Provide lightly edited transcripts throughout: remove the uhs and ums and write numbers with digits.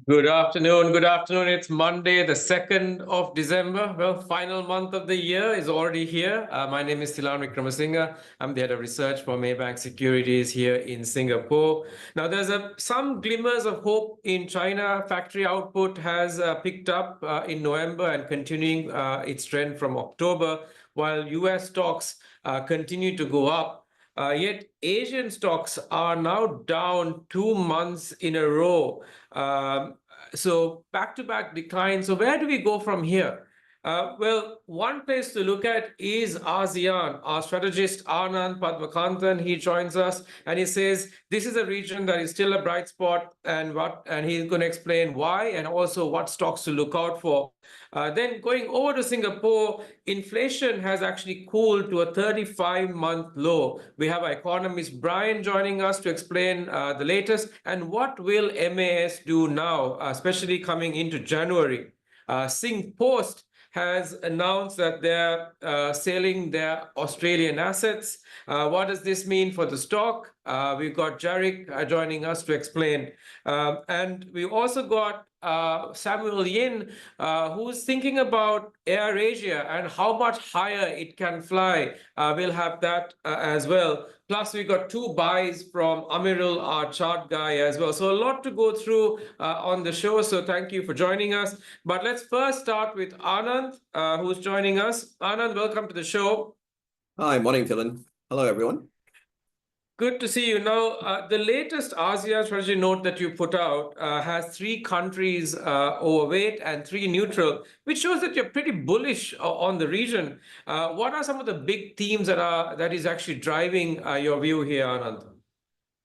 Good afternoon. Good afternoon. It's Monday, the 2nd of December. Well, final month of the year is already here. My name is Thilan Wickramasinghe. I'm the head of research for Maybank Securities here in Singapore. Now, there's some glimmers of hope in China. Factory output has picked up in November and continuing its trend from October, while US stocks continue to go up. Yet Asian stocks are now down 2 months in a row. So back-to-back decline. So where do we go from here? Well, one place to look at is ASEAN. Our strategist Anand Padmakanthan, he joins us and he says this is a region that is still a bright spot, and he's going to explain why and also what stocks to look out for. Then going over to Singapore, inflation has actually cooled to a 35-month low. We have our economist Brian joining us to explain the latest and what will MAS do now, especially coming into January. Sing Post has announced that they're selling their Australian assets. What does this mean for the stock? We've got Jarek joining us to explain. And we also got Samuel Yin, who's thinking about AirAsia and how much higher it can fly. We'll have that as well. Plus, we got two buys from Amirul, our chart guy, as well. So a lot to go through on the show. So thank you for joining us. But let's first start with Anand, who's joining us. Anand, welcome to the show. Hi, morning, Thilan. Hello, everyone. Good to see you. Now, the latest ASEAN strategy note that you put out has three countries overweight and three neutral, which shows that you're pretty bullish on the region. What are some of the big themes that is actually driving your view here, Anand?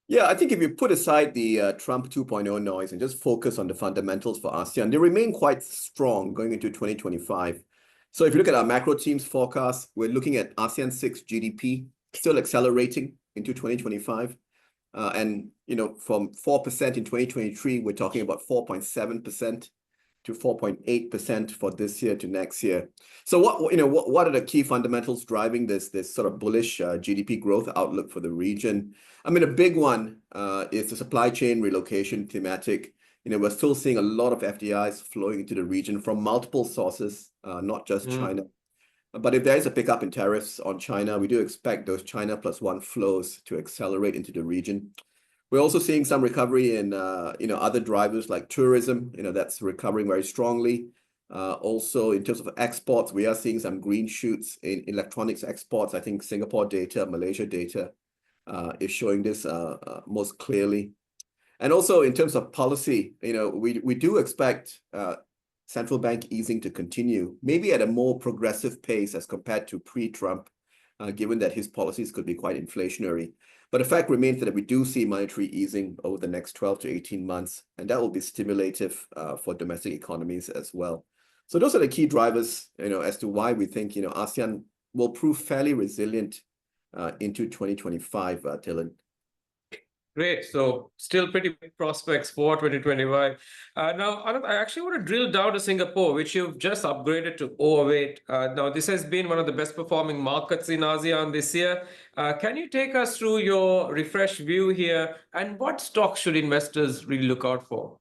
Yeah, I think if you put aside the Trump 2.0 noise and just focus on the fundamentals for ASEAN, they remain quite strong going into 2025. So if you look at our macro team's forecast, we're looking at ASEAN 6 GDP still accelerating into 2025. And, from 4% in 2023, we're talking about 4.7% to 4.8% for this year to next year. So what are the key fundamentals driving this sort of bullish GDP growth outlook for the region? I mean, a big one is the supply chain relocation thematic. We're still seeing a lot of FDIs flowing into the region from multiple sources, not just China. But if there is a pickup in tariffs on China, we do expect those China plus one flows to accelerate into the region. We're also seeing some recovery in other drivers like tourism. That's recovering very strongly. Also, in terms of exports, we are seeing some green shoots in electronics exports. I think Singapore data, Malaysia data is showing this most clearly. And also in terms of policy, we do expect central bank easing to continue, maybe at a more progressive pace as compared to pre-Trump, given that his policies could be quite inflationary. But the fact remains that we do see monetary easing over the next 12 to 18 months, and that will be stimulative for domestic economies as well. So those are the key drivers, as to why we think, ASEAN will prove fairly resilient into 2025, Thilan. Great. So still pretty big prospects for 2025. Now, Anand, I actually want to drill down to Singapore, which you've just upgraded to overweight. Now, this has been one of the best performing markets in ASEAN this year. Can you take us through your refreshed view here and what stocks should investors really look out for?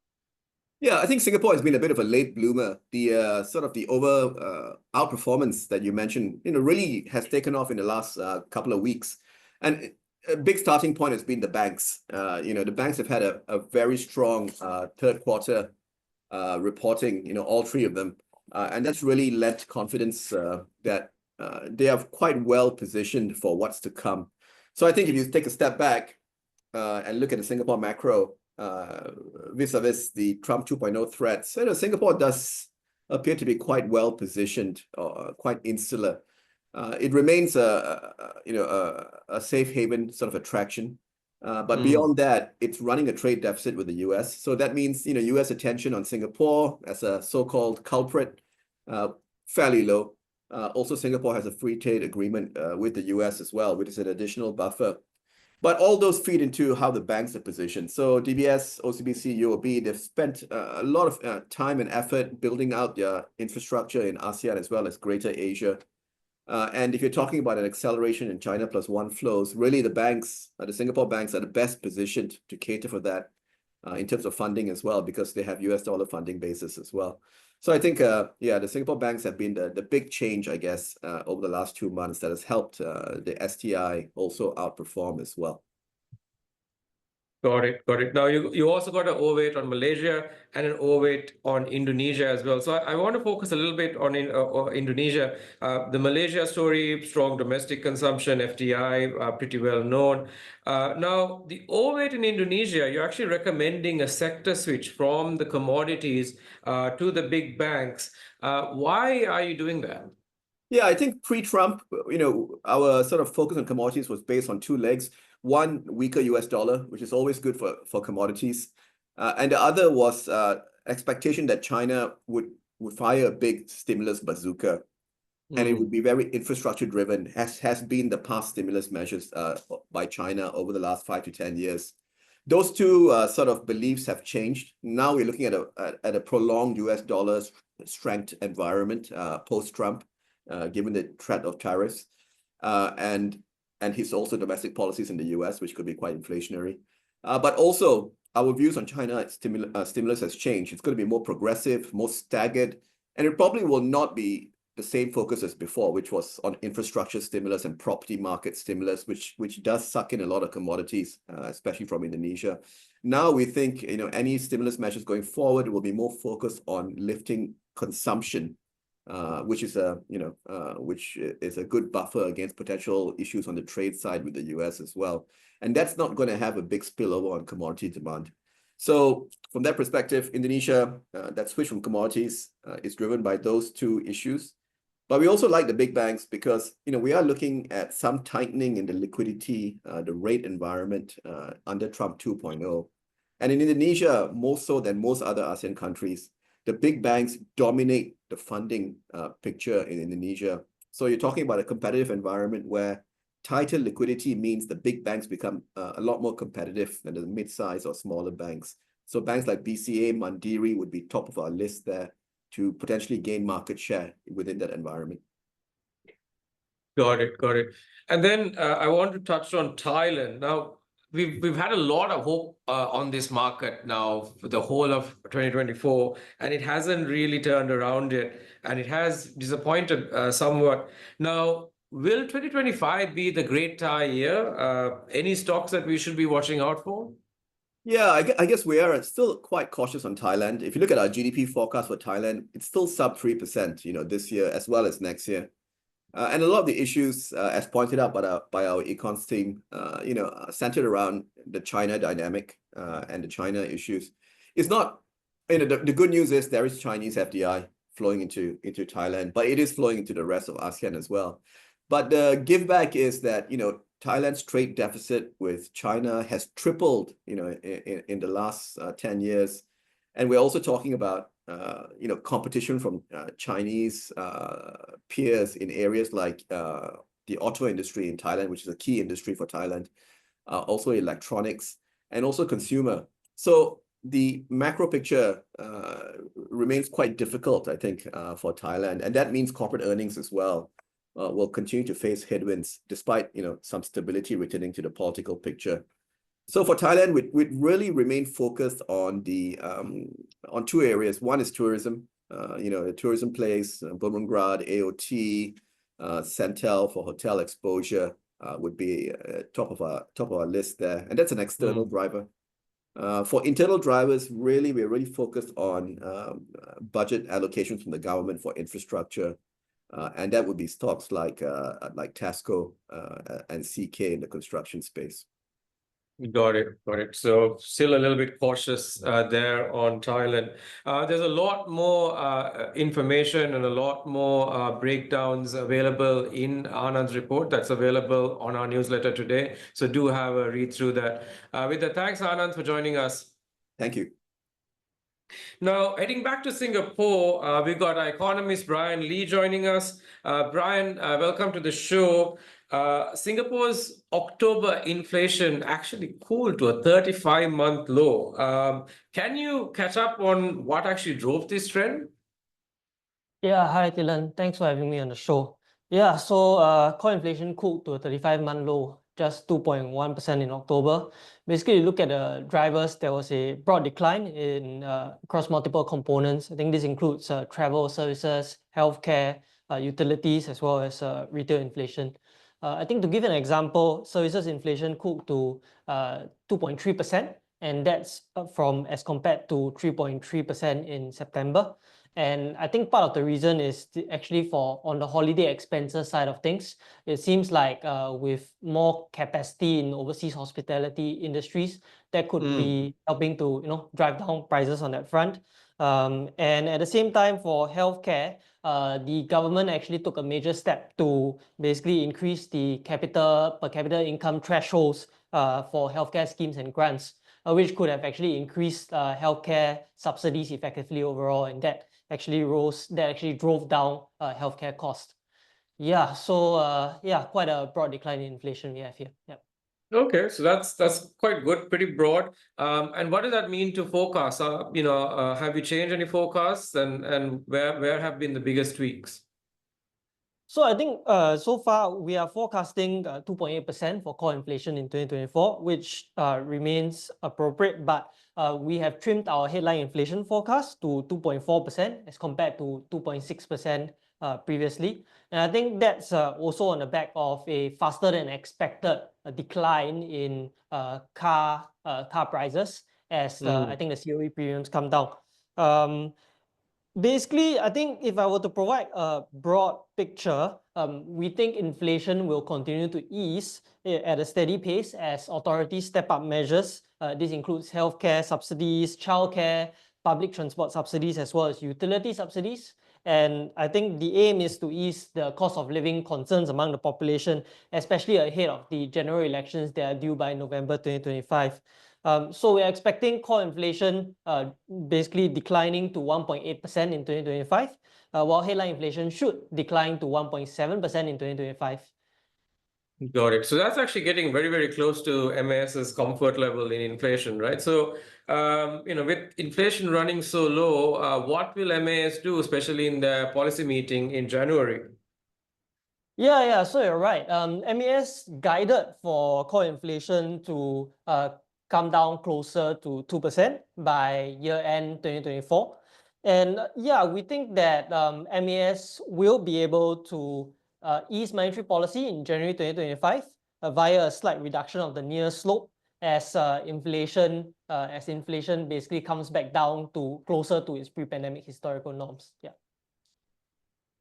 Yeah, I think Singapore has been a bit of a late bloomer. The sort of the outperformance that you mentioned, really has taken off in the last couple of weeks. And a big starting point has been the banks. The banks have had a very strong third quarter reporting, all three of them. And that's really led to confidence that they are quite well positioned for what's to come. So I think if you take a step back and look at the Singapore macro vis-a-vis the Trump 2.0 threats, Singapore does appear to be quite well positioned, quite insular. It remains a safe haven sort of attraction. But beyond that, it's running a trade deficit with the US. So that means, US attention on Singapore as a so-called culprit, fairly low. Also, Singapore has a free trade agreement with the US as well, which is an additional buffer. But all those feed into how the banks are positioned. So DBS, OCBC, UOB, they've spent a lot of time and effort building out their infrastructure in ASEAN as well as Greater Asia. And if you're talking about an acceleration in China plus one flows, really the banks, the Singapore banks are the best positioned to cater for that. in terms of funding as well, because they have US dollar funding basis as well. So I think, yeah, the Singapore banks have been the big change, I guess, over the last 2 months that has helped the STI also outperform as well. Got it, got it. Now you also got an overweight on Malaysia and an overweight on Indonesia as well. So I want to focus a little bit on Indonesia. The Malaysia story, strong domestic consumption, FDI, pretty well known. Now the overweight in Indonesia, you're actually recommending a sector switch from the commodities to the big banks. Why are you doing that? Yeah, I think pre-Trump, our sort of focus on commodities was based on 2 legs. One, weaker US dollar, which is always good for commodities. And the other was expectation that China would fire a big stimulus bazooka. And it would be very infrastructure driven, as has been the past stimulus measures by China over the last 5 to 10 years. Those 2 sort of beliefs have changed. Now we're looking at a prolonged US dollar strength environment post-Trump, given the threat of tariffs, and his also domestic policies in the US, which could be quite inflationary. But also our views on China stimulus has changed. It's going to be more progressive, more staggered, and it probably will not be the same focus as before, which was on infrastructure stimulus and property market stimulus, which does suck in a lot of commodities, especially from Indonesia. Now we think any stimulus measures going forward will be more focused on lifting consumption, which is a good buffer against potential issues on the trade side with the US as well. And that's not going to have a big spillover on commodity demand. So from that perspective, Indonesia, that switch from commodities is driven by those 2 issues. But we also like the big banks because we are looking at some tightening in the liquidity, the rate environment under Trump 2.0. And in Indonesia, more so than most other ASEAN countries, the big banks dominate the funding picture in Indonesia. So you're talking about a competitive environment where tighter liquidity means the big banks become a lot more competitive than the mid-size or smaller banks. So banks like BCA, Mandiri would be top of our list there to potentially gain market share within that environment. Got it, got it. And then I want to touch on Thailand. Now, we've had a lot of hope on this market now for the whole of 2024, and it hasn't really turned around yet, and it has disappointed somewhat. Now, will 2025 be the great Thai year? Any stocks that we should be watching out for? Yeah, I guess we are still quite cautious on Thailand. If you look at our GDP forecast for Thailand, it's still sub 3%, this year as well as next year. And a lot of the issues, as pointed out by our econs team, centered around the China dynamic and the China issues. It's not, the good news is there is Chinese FDI flowing into Thailand, but it is flowing into the rest of ASEAN as well. But the give back is that, Thailand's trade deficit with China has tripled, in the last 10 years. And we're also talking about, competition from Chinese peers in areas like the auto industry in Thailand, which is a key industry for Thailand, also electronics, and also consumer. So the macro picture remains quite difficult, I think, for Thailand. And that means corporate earnings as well will continue to face headwinds, despite some stability returning to the political picture. So for Thailand, we really remain focused on on 2 areas. One is tourism. The tourism plays, Bumrungrad, AOT, Sentel for hotel exposure would be top of our list there, and that's an external driver. For internal drivers, really, we're really focused on budget allocations from the government for infrastructure. And that would be stocks like Tasco and CK in the construction space. Got it, got it. So still a little bit cautious there on Thailand. There's a lot more information and a lot more breakdowns available in Anand's report that's available on our newsletter today. So do have a read through that. With that, thanks Anand for joining us. Thank you. Now, heading back to Singapore, we've got our economist Brian Lee joining us. Brian, welcome to the show. Singapore's October inflation actually cooled to a 35-month low. Can you catch up on what actually drove this trend? Yeah, hi Thilan. Thanks for having me on the show. Yeah, so core inflation cooled to a 35-month low just 2.1% in October. Basically, you look at the drivers, there was a broad decline in across multiple components. I think this includes travel services, healthcare, utilities, as well as retail inflation. I think to give an example, services inflation cooled to 2.3%, and that's from as compared to 3.3% in September. And I think part of the reason is actually for on the holiday expenses side of things. It seems like with more capacity in overseas hospitality industries, that could be helping to drive down prices on that front. And at the same time, for healthcare, the government actually took a major step to basically increase the per capita income thresholds for healthcare schemes and grants, which could have actually increased healthcare subsidies effectively overall, and that actually drove down healthcare costs. Yeah, so yeah, quite a broad decline in inflation we have here. Yep. Okay, so that's quite good, pretty broad. And what does that mean to forecasts? Have you changed any forecasts, and where have been the biggest tweaks? So I think so far we are forecasting 2.8% for core inflation in 2024, which remains appropriate, but we have trimmed our headline inflation forecast to 2.4% as compared to 2.6% previously. And I think that's also on the back of a faster than expected decline in car prices as I think the COE premiums come down. Basically, I think if I were to provide a broad picture, we think inflation will continue to ease at a steady pace as authorities step up measures. This includes healthcare subsidies, childcare, public transport subsidies, as well as utility subsidies. And I think the aim is to ease the cost of living concerns among the population, especially ahead of the general elections that are due by November 2025. So we're expecting core inflation basically declining to 1.8% in 2025, while headline inflation should decline to 1.7% in 2025. Got it. So that's actually getting very, very close to MAS's comfort level in inflation, right? So, with inflation running so low, what will MAS do, especially in the policy meeting in January? Yeah, so you're right. MAS guided for core inflation to come down closer to 2% by year-end 2024. And yeah, we think that MAS will be able to ease monetary policy in January 2025 via a slight reduction of the near slope as inflation basically comes back down to closer to its pre-pandemic historical norms. Yeah.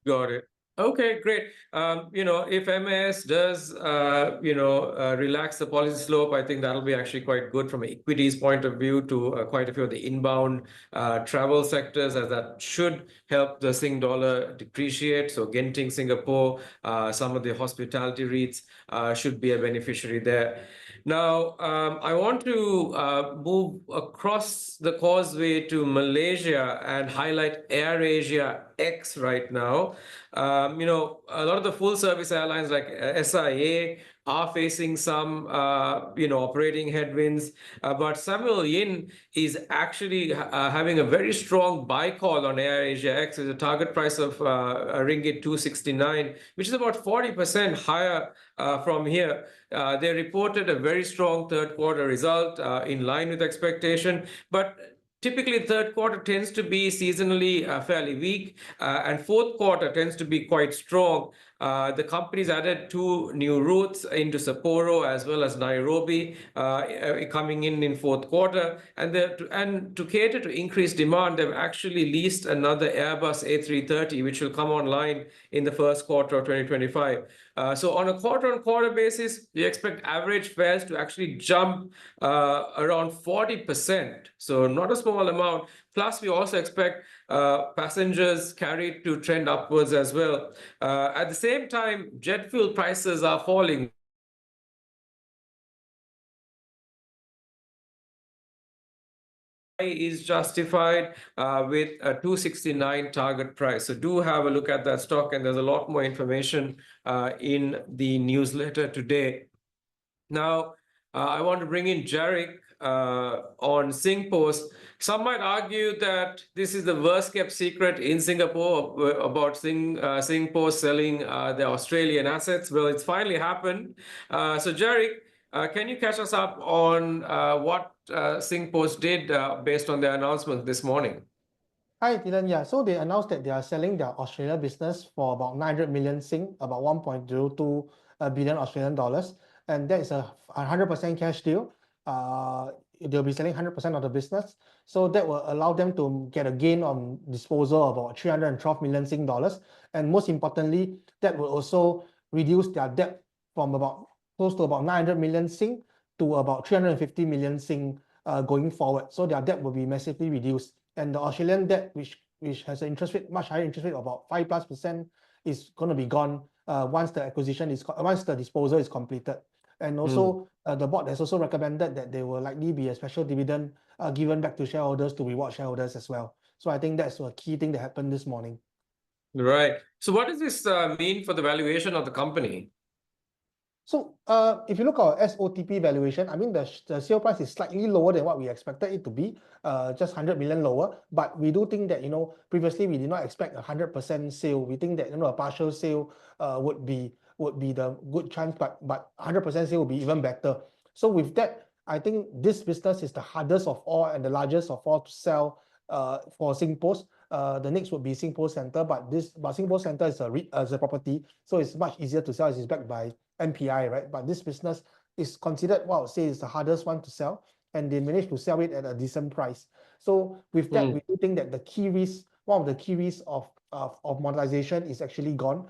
Got it. Okay, great. If MAS does, relax the policy slope, I think that'll be actually quite good from an equities point of view to quite a few of the inbound travel sectors, as that should help the Sing dollar depreciate. So Genting Singapore, some of the hospitality REITs should be a beneficiary there. Now, I want to move across the causeway to Malaysia and highlight AirAsia X right now. A lot of the full service airlines like SIA are facing some, operating headwinds. But Samuel Yin is actually having a very strong buy call on AirAsia X with a target price of ringgit 269, which is about 40% higher from here. They reported a very strong third quarter result in line with expectation, but typically, third quarter tends to be seasonally fairly weak, and fourth quarter tends to be quite strong. The company's added 2 new routes into Sapporo as well as Nairobi, coming in fourth quarter. And to cater to increased demand, they've actually leased another Airbus A330, which will come online in the first quarter of 2025. So on a quarter-on-quarter basis, we expect average fares to actually jump around 40%. So not a small amount. Plus, we also expect passengers carried to trend upwards as well. At the same time, jet fuel prices are falling. Is justified with a 269 target price. So do have a look at that stock, and there's a lot more information in the newsletter today. Now, I want to bring in Jarek on SingPost. Some might argue that this is the worst kept secret in Singapore about SingPost selling their Australian assets. Well, it's finally happened. So, Jarek, can you catch us up on what SingPost did based on their announcement this morning? Hi, Dylan. Yeah, so they announced that they are selling their Australia business for about 900 million Sing, about 1.02 billion Australian dollars. And that is a 100% cash deal. They'll be selling 100% of the business. So that will allow them to get a gain on disposal of about 312 million Sing dollars. And most importantly, that will also reduce their debt from about close to about 900 million Sing to about 350 million Sing going forward. So their debt will be massively reduced. And the Australian debt, which has an interest rate, much higher interest rate of about 5+%, is going to be gone once the disposal is completed. And also, the board has also recommended that there will likely be a special dividend given back to shareholders to reward shareholders as well. So I think that's a key thing that happened this morning. Right. So what does this mean for the valuation of the company? So if you look at our SOTP valuation, I mean, the sale price is slightly lower than what we expected it to be, just 100 million lower. But we do think that, previously we did not expect a 100% sale. We think that, a partial sale would be the good chance, but 100% sale would be even better. So with that, I think this business is the hardest of all and the largest of all to sell for SingPost. The next would be SingPost Centre, but SingPost Centre is a property, so it's much easier to sell as it's backed by NPI, right? But this business is considered, well, I would say, is the hardest one to sell, and they managed to sell it at a decent price. So with that, we do think that one of the key risks of monetization is actually gone,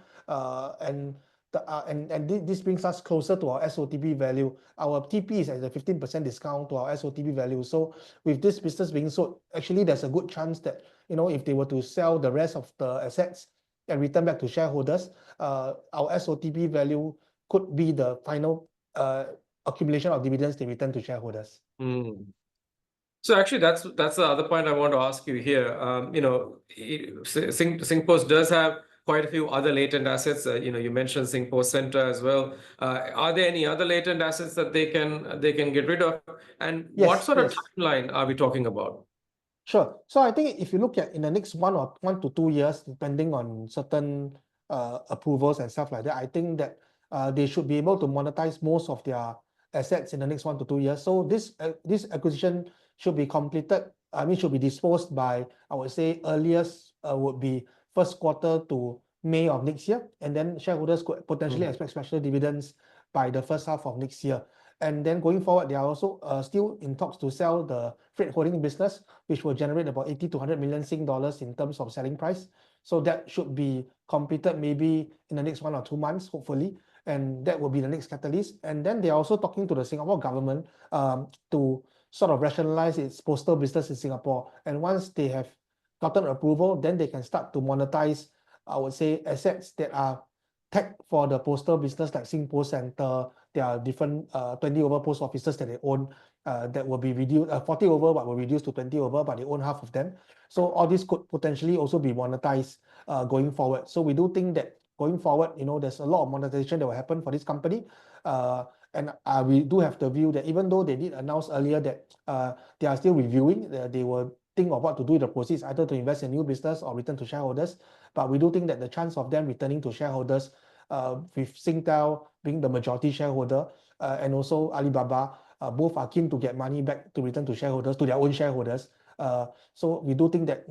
and this brings us closer to our SOTP value. Our TP is at a 15% discount to our SOTP value. So with this business being sold, actually there's a good chance that, if they were to sell the rest of the assets and return back to shareholders, our SOTP value could be the final accumulation of dividends they return to shareholders. So actually, that's the other point I want to ask you here. SingPost does have quite a few other latent assets. You mentioned SingPost Centre as well. Are there any other latent assets that they can get rid of? And what sort of timeline are we talking about? Sure. So I think if you look at in the next 1 to 2 years, depending on certain approvals and stuff like that, I think that they should be able to monetize most of their assets in the next 1 to 2 years. So this acquisition should be completed. I mean, should be disposed by, I would say, earliest would be first quarter to May of next year, and then shareholders could potentially expect special dividends by the first half of next year. And then going forward, they are also still in talks to sell the freight holding business, which will generate about 80 to 100 million Sing dollars in terms of selling price. So that should be completed maybe in the next 1 or 2 months, hopefully. And that will be the next catalyst. And then they are also talking to the Singapore government to sort of rationalize its postal business in Singapore. And once they have gotten approval, then they can start to monetize, I would say, assets that are tagged for the postal business, like SingPost Centre. There are different 20 over post offices that they own that will be reduced, 40 over, but will reduce to 20 over, but they own half of them. So all this could potentially also be monetized going forward. So we do think that going forward, there's a lot of monetization that will happen for this company. And we do have the view that even though they did announce earlier that they are still reviewing, they will think of what to do with the proceeds, either to invest in new business or return to shareholders. But we do think that the chance of them returning to shareholders, with Singtel being the majority shareholder, and also Alibaba, both are keen to get money back to return to shareholders, to their own shareholders. So we do think that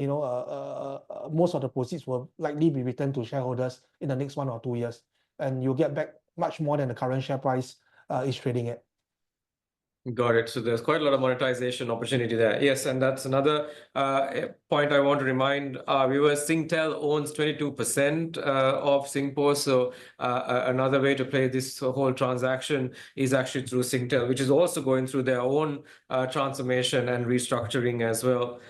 most of the proceeds will likely be returned to shareholders in the next 1 or 2 years, and you'll get back much more than the current share price is trading at. Got it. So there's quite a lot of monetization opportunity there. Yes, and that's another point I want to remind our viewers. Singtel owns 22% of SingPost. So another way to play this whole transaction is actually through Singtel, which is also going through their own transformation and restructuring as well.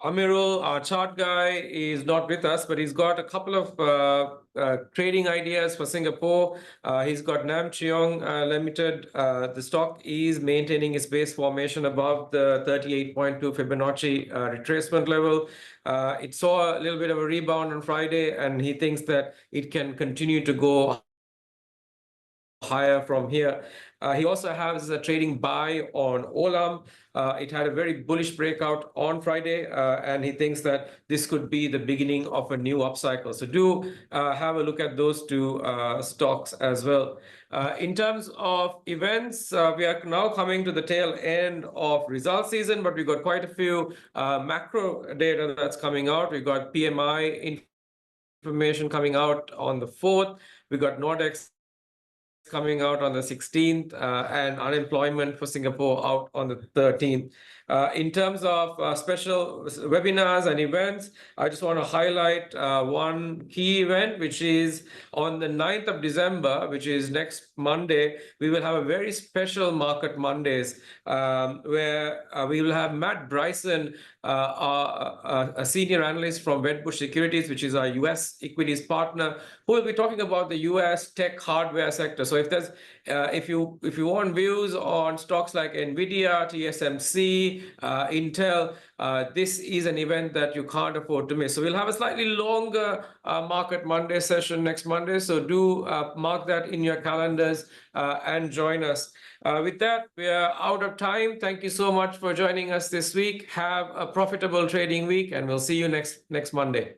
Amirul, our chart guy, is not with us, but he's got a couple of trading ideas for Singapore. He's got CHEONG Limited. The stock is maintaining its base formation above the 38.2 Fibonacci retracement level. It saw a little bit of a rebound on Friday, and he thinks that it can continue to go higher from here. He also has a trading buy on OLAM. It had a very bullish breakout on Friday, and he thinks that this could be the beginning of a new upcycle. So do have a look at those two stocks as well. In terms of events, we are now coming to the tail end of results season, but we've got quite a few macro data that's coming out. We've got PMI information coming out on the 4th. We've got Nordex coming out on the 16th, and unemployment for Singapore out on the 13th. In terms of special webinars and events, I just want to highlight one key event, which is on the 9th of December, which is next Monday. We will have a very special Market Mondays where we will have Matt Bryson, a senior analyst from Wedbush Securities, which is our US equities partner, who will be talking about the US tech hardware sector. So if there's if you want views on stocks like Nvidia, TSMC, Intel, this is an event that you can't afford to miss. So we'll have a slightly longer Market Monday session next Monday. So do mark that in your calendars and join us. With that, we are out of time. Thank you so much for joining us this week. Have a profitable trading week, and we'll see you next Monday.